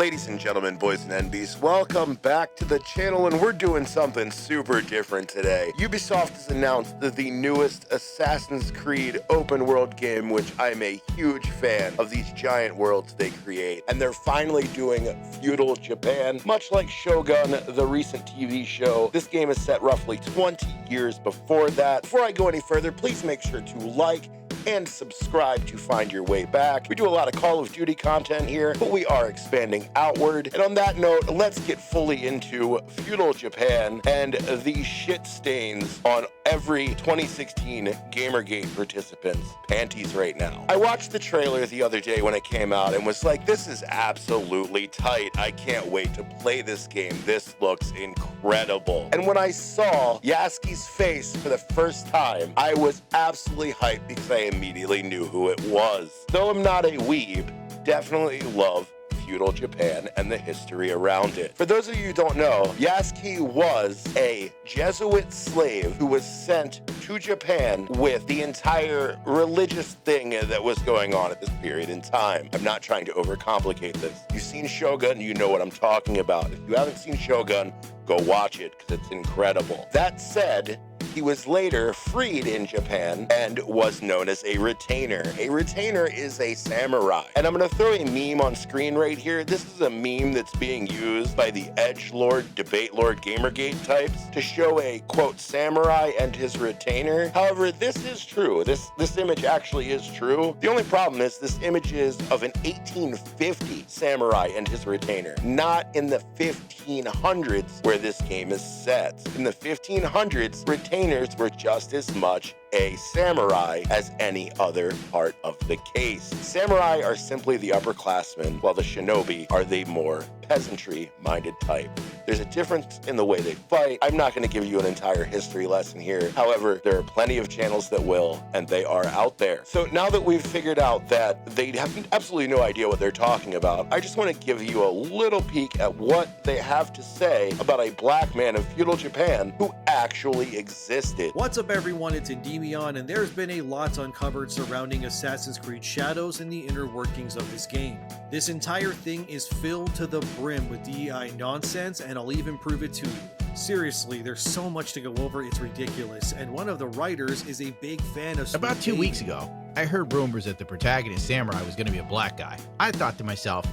Ladies and gentlemen, boys and NBs, welcome back to the channel, and we're doing something super different today. Ubisoft has announced the newest Assassin's Creed open world game, which I'm a huge fan of these giant worlds they create, and they're finally doing feudal Japan. Much like Shogun, the recent TV show, this game is set roughly 20 years before that. Before I go any further, please make sure to like and subscribe to find your way back. We do a lot of Call of Duty content here, but we are expanding outward. And on that note, let's get fully into feudal Japan and the shit stains on every 2016 Gamergate participant's panties right now. I watched the trailer the other day when it came out and was like, this is absolutely tight. I can't wait to play this game. This looks incredible. And when I saw Yasuke's face for the first time, I was absolutely hyped because I immediately knew who it was. Though I'm not a weeb, definitely love feudal Japan and the history around it. For those of you who don't know, Yasuke was a Jesuit slave who was sent to Japan with the entire religious thing that was going on at this period in time. I'm not trying to overcomplicate this. You've seen Shogun, you know what I'm talking about. If you haven't seen Shogun, go watch it because it's incredible. That said, he was later freed in Japan and was known as a retainer. A retainer is a samurai. And I'm gonna throw a meme on screen right here. This is a meme that's being used by the edgelord, debate lord, Gamergate types to show a, quote, samurai and his retainer. However, this is true. This image actually is true. The only problem is this image is of an 1850 samurai and his retainer, not in the 1500s where this game is set. In the 1500s, retainers were just as much a samurai as any other part of the case. Samurai are simply the upperclassmen, while the shinobi are the more peasantry-minded type. There's a difference in the way they fight. I'm not going to give you an entire history lesson here. However, there are plenty of channels that will, and they are out there. So now that we've figured out that they have absolutely no idea what they're talking about, I just want to give you a little peek at what they have to say about a black man of feudal Japan who actually existed. What's up, everyone? It's Endymion, and there's been a lot uncovered surrounding Assassin's Creed Shadows and the inner workings of this game. This entire thing is filled to the brim with DEI nonsense, and I'll even prove it to you. Seriously, there's so much to go over, it's ridiculous, and one of the writers is a big fan of About 2 weeks ago, I heard rumors that the protagonist samurai was going to be a black guy. I thought to myself,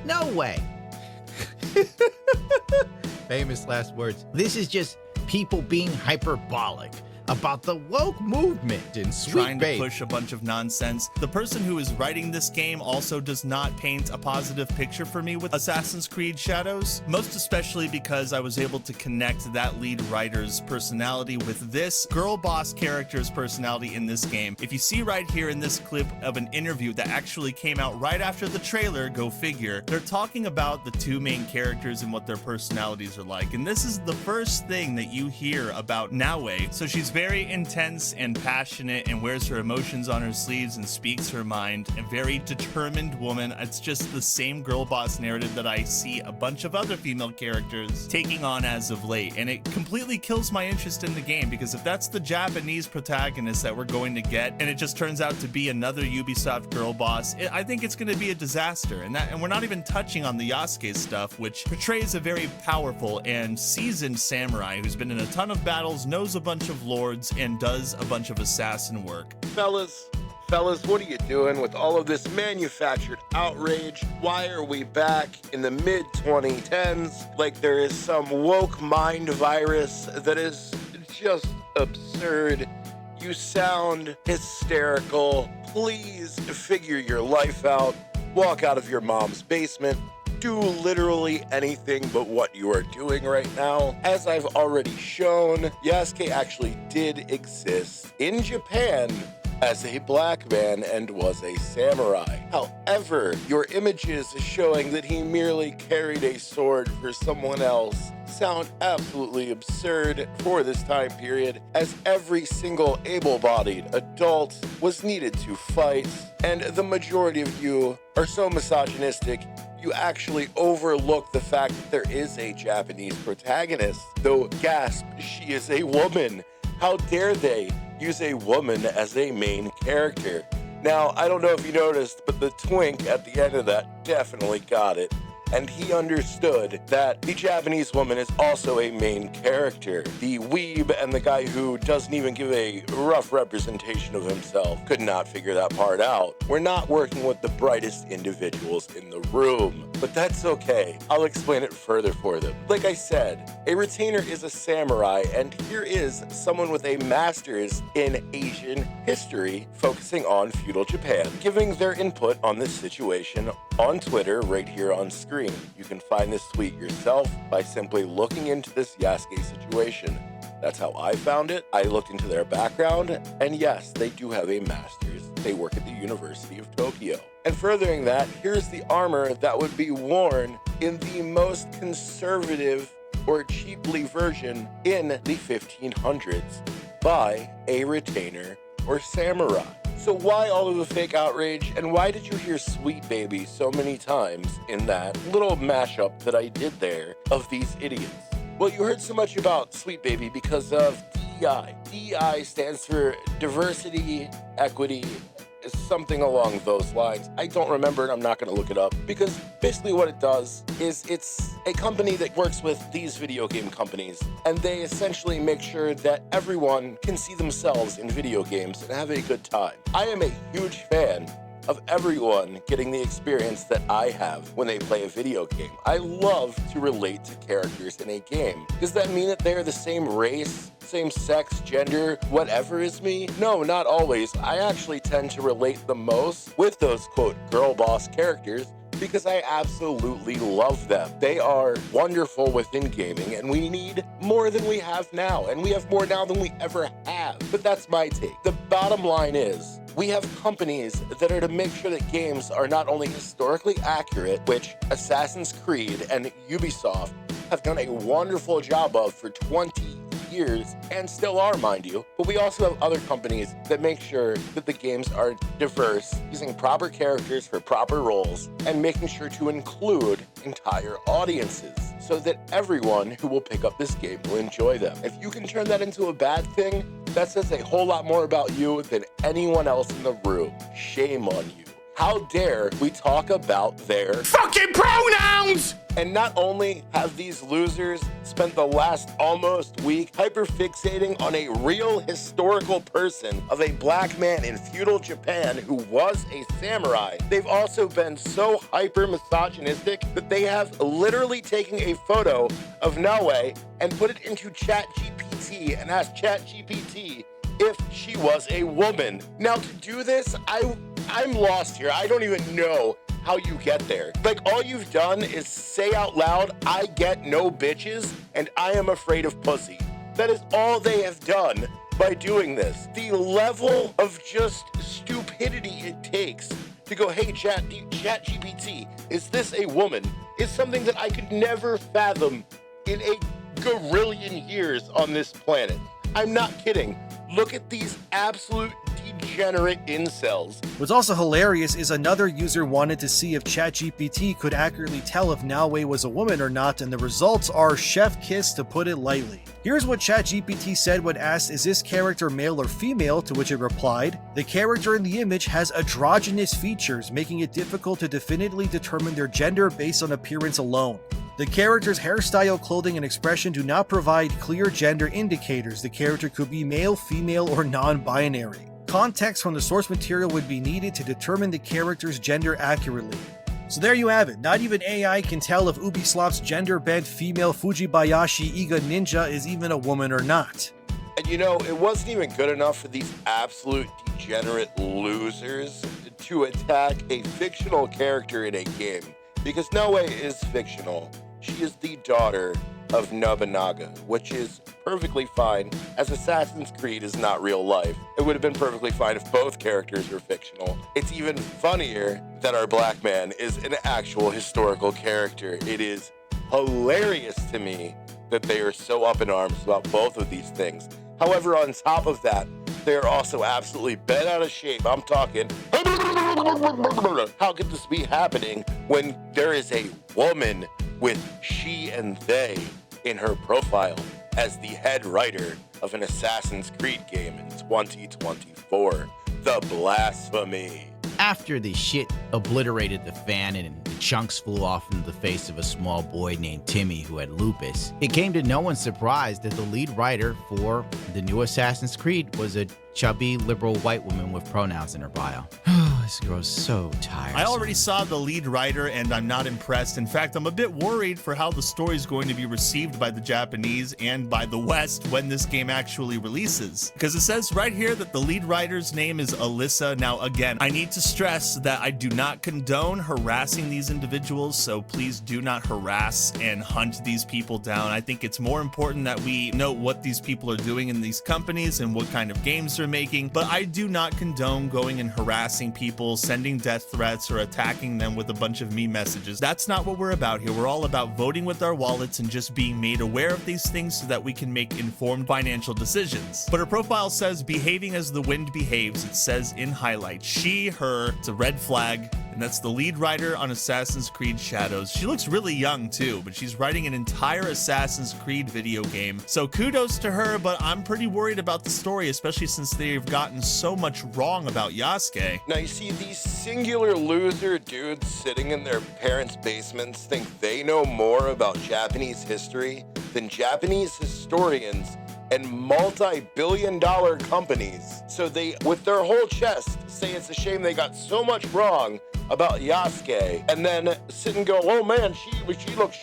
no way. Famous last words. This is just people being hyperbolic about the woke movement and trying to push a bunch of nonsense. The person who is writing this game also does not paint a positive picture for me with Assassin's Creed Shadows, most especially because I was able to connect that lead writer's personality with this girl boss character's personality in this game. If you see right here in this clip of an interview that actually came out right after the trailer, go figure, they're talking about the two main characters and what their personalities are like. And this is the first thing that you hear about Naue. So she's very intense and passionate and wears her emotions on her sleeves and speaks her mind. A very determined woman. It's just the same girl boss narrative that I see a bunch of other female characters taking on as of late. And it completely kills my interest in the game, because if that's the Japanese protagonist that we're going to get and it just turns out to be another Ubisoft girl boss, I think it's going to be a disaster. And we're not even touching on the Yasuke stuff, which portrays a very powerful and seasoned samurai who's been in a ton of battles, knows a bunch of lords, and does a bunch of assassin work. Fellas, what are you doing with all of this manufactured outrage? Why are we back in the mid-2010s like there is some woke mind virus that is just absurd? You sound hysterical. Please figure your life out. Walk out of your mom's basement. Do literally anything but what you are doing right now. As I've already shown, Yasuke actually did exist in Japan as a black man and was a samurai. However, your images showing that he merely carried a sword for someone else sound absolutely absurd for this time period, as every single able-bodied adult was needed to fight, and the majority of you are so misogynistic you actually overlook the fact that there is a Japanese protagonist. Though, gasp, she is a woman. How dare they use a woman as a main character? Now, I don't know if you noticed, but the twink at the end of that definitely got it. and he understood that the Japanese woman is also a main character. The weeb and the guy who doesn't even give a rough representation of himself could not figure that part out. We're not working with the brightest individuals in the room, but that's okay. I'll explain it further for them. Like I said, a retainer is a samurai, and here is someone with a master's in Asian history focusing on feudal Japan, giving their input on this situation on Twitter right here on screen. You can find this tweet yourself by simply looking into this Yasuke situation. That's how I found it. I looked into their background, and yes, they do have a master's. They work at the University of Tokyo. And furthering that, here's the armor that would be worn in the most conservative or cheaply version in the 1500s by a retainer or samurai. So why all of the fake outrage, and why did you hear Sweet Baby so many times in that little mashup that I did there of these idiots? Well, you heard so much about Sweet Baby because of DEI. DEI stands for diversity, equity, something along those lines. I don't remember it. I'm not going to look it up, because basically what it does is it's a company that works with these video game companies, and they essentially make sure that everyone can see themselves in video games and have a good time. I am a huge fan of everyone getting the experience that I have when they play a video game. I love to relate to characters in a game. Does that mean that they're the same race, same sex, gender, whatever as me? No, not always. I actually tend to relate the most with those, quote, girl boss characters, because I absolutely love them. They are wonderful within gaming, and we need more than we have now, and we have more now than we ever have. But that's my take. The bottom line is, we have companies that are to make sure that games are not only historically accurate, which Assassin's Creed and Ubisoft have done a wonderful job of for 20 years, and still are, mind you, but we also have other companies that make sure that the games are diverse, using proper characters for proper roles, and making sure to include entire audiences, so that everyone who will pick up this game will enjoy them. If you can turn that into a bad thing, that says a whole lot more about you than anyone else in the room. Shame on you. How dare we talk about their fucking pronouns? And not only have these losers spent the last almost week hyperfixating on a real historical person of a black man in feudal Japan who was a samurai, they've also been so hyper misogynistic that they have literally taken a photo of Naue and put it into ChatGPT and asked ChatGPT if she was a woman. Now, to do this, I'm lost here. I don't even know how you get there. Like, all you've done is say out loud, I get no bitches, and I am afraid of pussy. That is all they have done by doing this. The level of just stupidity it takes to go, hey, ChatGPT, is this a woman? Is something that I could never fathom in a gorillion years on this planet. I'm not kidding. Look at these absolute degenerate incels. What's also hilarious is another user wanted to see if ChatGPT could accurately tell if Naue was a woman or not, and the results are chef kiss, to put it lightly. Here's what ChatGPT said when asked, is this character male or female, to which it replied, the character in the image has androgynous features, making it difficult to definitively determine their gender based on appearance alone. The character's hairstyle, clothing, and expression do not provide clear gender indicators. The character could be male, female, or non-binary. Context from the source material would be needed to determine the character's gender accurately. So there you have it. Not even AI can tell if Ubisoft's gender-bent female Fujibayashi Iga Ninja is even a woman or not. And you know, it wasn't even good enough for these absolute degenerate losers to attack a fictional character in a game. Because Naue is fictional. She is the daughter of Nobunaga, which is perfectly fine, as Assassin's Creed is not real life. It would have been perfectly fine if both characters were fictional. It's even funnier that our black man is an actual historical character. It is hilarious to me that they are so up in arms about both of these things. However, on top of that, they are also absolutely bent out of shape. I'm talking, how could this be happening when there is a woman with she and they in her profile as the head writer of an Assassin's Creed game in 2024? The blasphemy. After the shit obliterated the fan and the chunks flew off into the face of a small boy named Timmy who had lupus, it came to no one's surprise that the lead writer for the new Assassin's Creed was a chubby, liberal white woman with pronouns in her bio. This girl's so tired. I already saw the lead writer and I'm not impressed. In fact, I'm a bit worried for how the story is going to be received by the Japanese and by the West when this game actually releases. Because it says right here that the lead writer's name is Alyssa. Now, again, I need to stress that I do not condone harassing these individuals, so please do not harass and hunt these people down. I think it's more important that we know what these people are doing in these companies and what kind of games they're making, but I do not condone going and harassing people, sending death threats, or attacking them with a bunch of meme messages. That's not what we're about here. We're all about voting with our wallets and just being made aware of these things so that we can make informed financial decisions. But her profile says, behaving as the wind behaves. It says in highlight, she, her, it's a red flag, and that's the lead writer on Assassin's Creed Shadows. She looks really young too, but she's writing an entire Assassin's Creed video game. So kudos to her, but I'm pretty worried about the story, especially since they've gotten so much wrong about Yasuke. Now you see, these singular loser dudes sitting in their parents' basements think they know more about Japanese history than Japanese historians and multi-billion-dollar companies. So they, with their whole chest, say it's a shame they got so much wrong about Yasuke, and then sit and go, oh man, she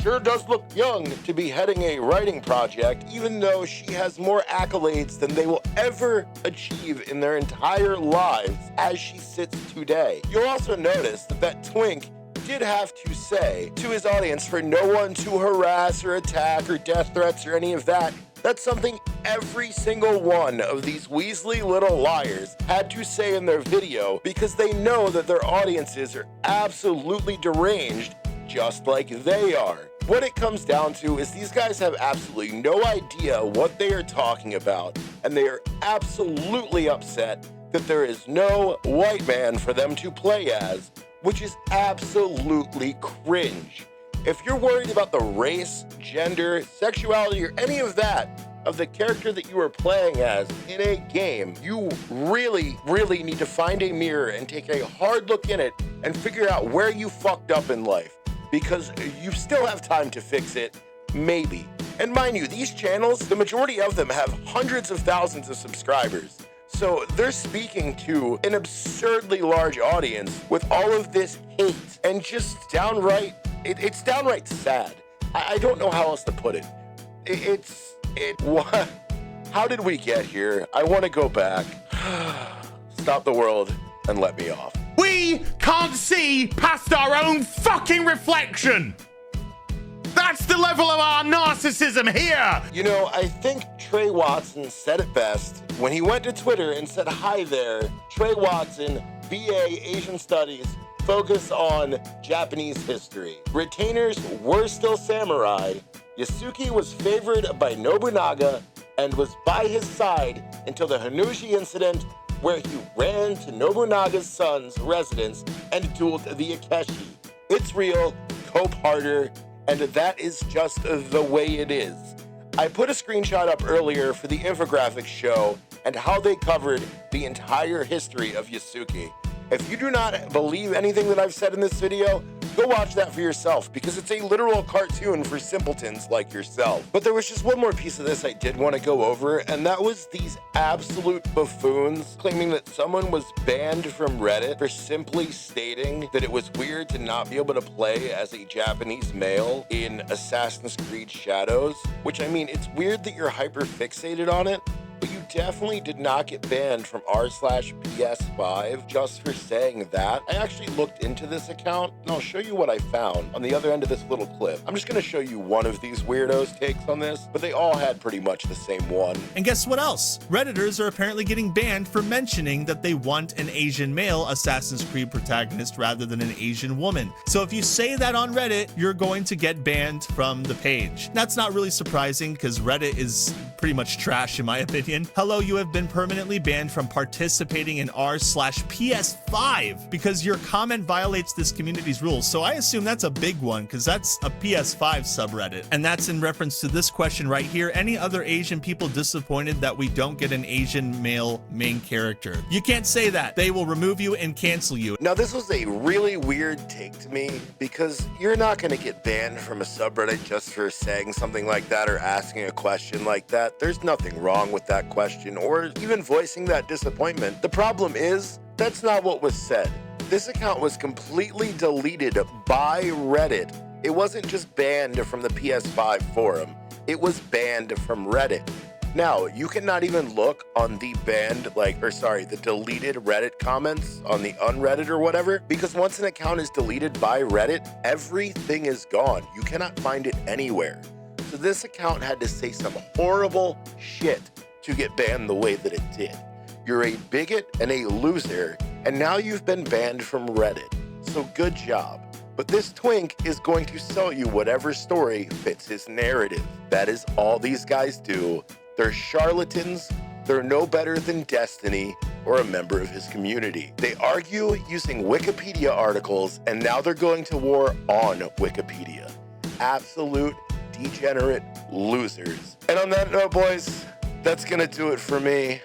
sure does look young to be heading a writing project, even though she has more accolades than they will ever achieve in their entire lives as she sits today. You'll also notice that Twink did have to say to his audience for no one to harass or attack or death threats or any of that. That's something every single one of these Weasley little liars had to say in their video because they know that their audiences are absolutely deranged just like they are. What it comes down to is these guys have absolutely no idea what they are talking about, and they are absolutely upset that there is no white man for them to play as, which is absolutely cringe. If you're worried about the race, gender, sexuality, or any of that of the character that you are playing as in a game, you really, really need to find a mirror and take a hard look in it and figure out where you fucked up in life, because you still have time to fix it, maybe. And mind you, these channels, the majority of them have hundreds of thousands of subscribers. So they're speaking to an absurdly large audience with all of this hate and just downright, it's downright sad. I don't know how else to put it. What? How did we get here? I want to go back, stop the world, and let me off. We can't see past our own fucking reflection. That's the level of our narcissism here. You know, I think Trey Watson said it best when he went to Twitter and said, hi there, Trey Watson, BA Asian Studies, focus on Japanese history. Retainers were still samurai. Yasuke was favored by Nobunaga and was by his side until the Hanushi incident, where he ran to Nobunaga's son's residence and dueled the Akeshi. It's real, cope harder, and that is just the way it is. I put a screenshot up earlier for the Infographics Show and how they covered the entire history of Yasuke. If you do not believe anything that I've said in this video, go watch that for yourself, because it's a literal cartoon for simpletons like yourself. But there was just one more piece of this I did want to go over, and that was these absolute buffoons claiming that someone was banned from Reddit for simply stating that it was weird to not be able to play as a Japanese male in Assassin's Creed Shadows, which, I mean, it's weird that you're hyper fixated on it, but you definitely did not get banned from r/PS5 just for saying that. I actually looked into this account, and I'll show you what I found on the other end of this little clip. I'm just going to show you one of these weirdos' takes on this, but they all had pretty much the same one. And guess what else? Redditors are apparently getting banned for mentioning that they want an Asian male Assassin's Creed protagonist rather than an Asian woman. So if you say that on Reddit, you're going to get banned from the page. That's not really surprising because Reddit is pretty much trash in my opinion. Hello, you have been permanently banned from participating in r/PS5 because your comment violates this community's rules. So I assume that's a big one because that's a PS5 subreddit. And that's in reference to this question right here. Any other Asian people disappointed that we don't get an Asian male main character? You can't say that. They will remove you and cancel you. Now, this was a really weird take to me because you're not going to get banned from a subreddit just for saying something like that or asking a question like that. There's nothing wrong with that question or even voicing that disappointment. The problem is, that's not what was said. This account was completely deleted by Reddit. It wasn't just banned from the PS5 forum, it was banned from Reddit. Now, you cannot even look on the the deleted Reddit comments on the unreddit or whatever, because once an account is deleted by Reddit, everything is gone. You cannot find it anywhere. So this account had to say some horrible shit to get banned the way that it did. You're a bigot and a loser, and now you've been banned from Reddit. So good job. But this twink is going to sell you whatever story fits his narrative. That is all these guys do. They're charlatans. They're no better than Destiny or a member of his community. They argue using Wikipedia articles, and now they're going to war on Wikipedia. Absolute degenerate losers. And on that note, boys, that's gonna do it for me.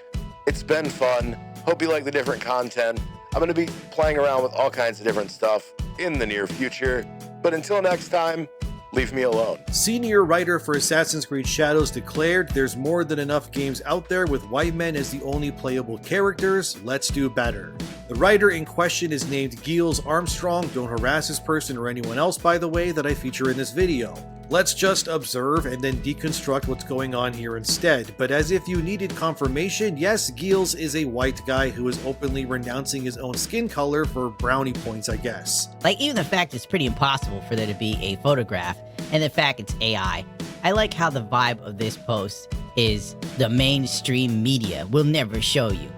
It's been fun. Hope you like the different content. I'm gonna be playing around with all kinds of different stuff in the near future. But until next time, leave me alone. Senior writer for Assassin's Creed Shadows declared, "There's more than enough games out there with white men as the only playable characters. Let's do better." The writer in question is named Giles Armstrong. Don't harass this person or anyone else, by the way, that I feature in this video. Let's just observe and then deconstruct what's going on here instead. But as if you needed confirmation, yes, Giles is a white guy who is openly renouncing his own skin color for brownie points, I guess. Like, even the fact it's pretty impossible for there to be a photograph, and the fact it's AI. I like how the vibe of this post is the mainstream media will never show you.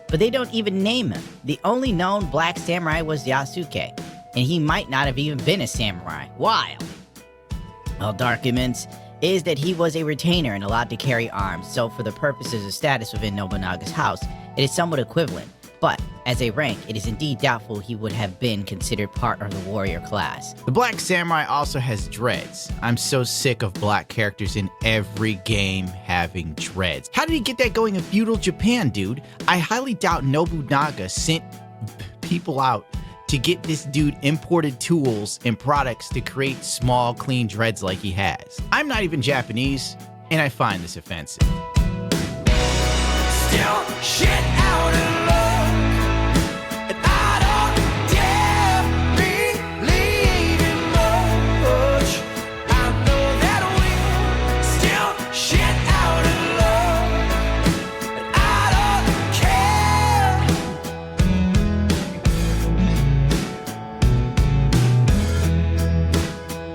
But they don't even name him. The only known black samurai was Yasuke, and he might not have even been a samurai. Wild. All documents is that he was a retainer and allowed to carry arms, so for the purposes of status within Nobunaga's house, it is somewhat equivalent. But as a rank, it is indeed doubtful he would have been considered part of the warrior class. The Black Samurai also has dreads. I'm so sick of black characters in every game having dreads. How did he get that going in feudal Japan, dude? I highly doubt Nobunaga sent people out to get this dude imported tools and products to create small, clean dreads like he has. I'm not even Japanese, and I find this offensive. Still shit out of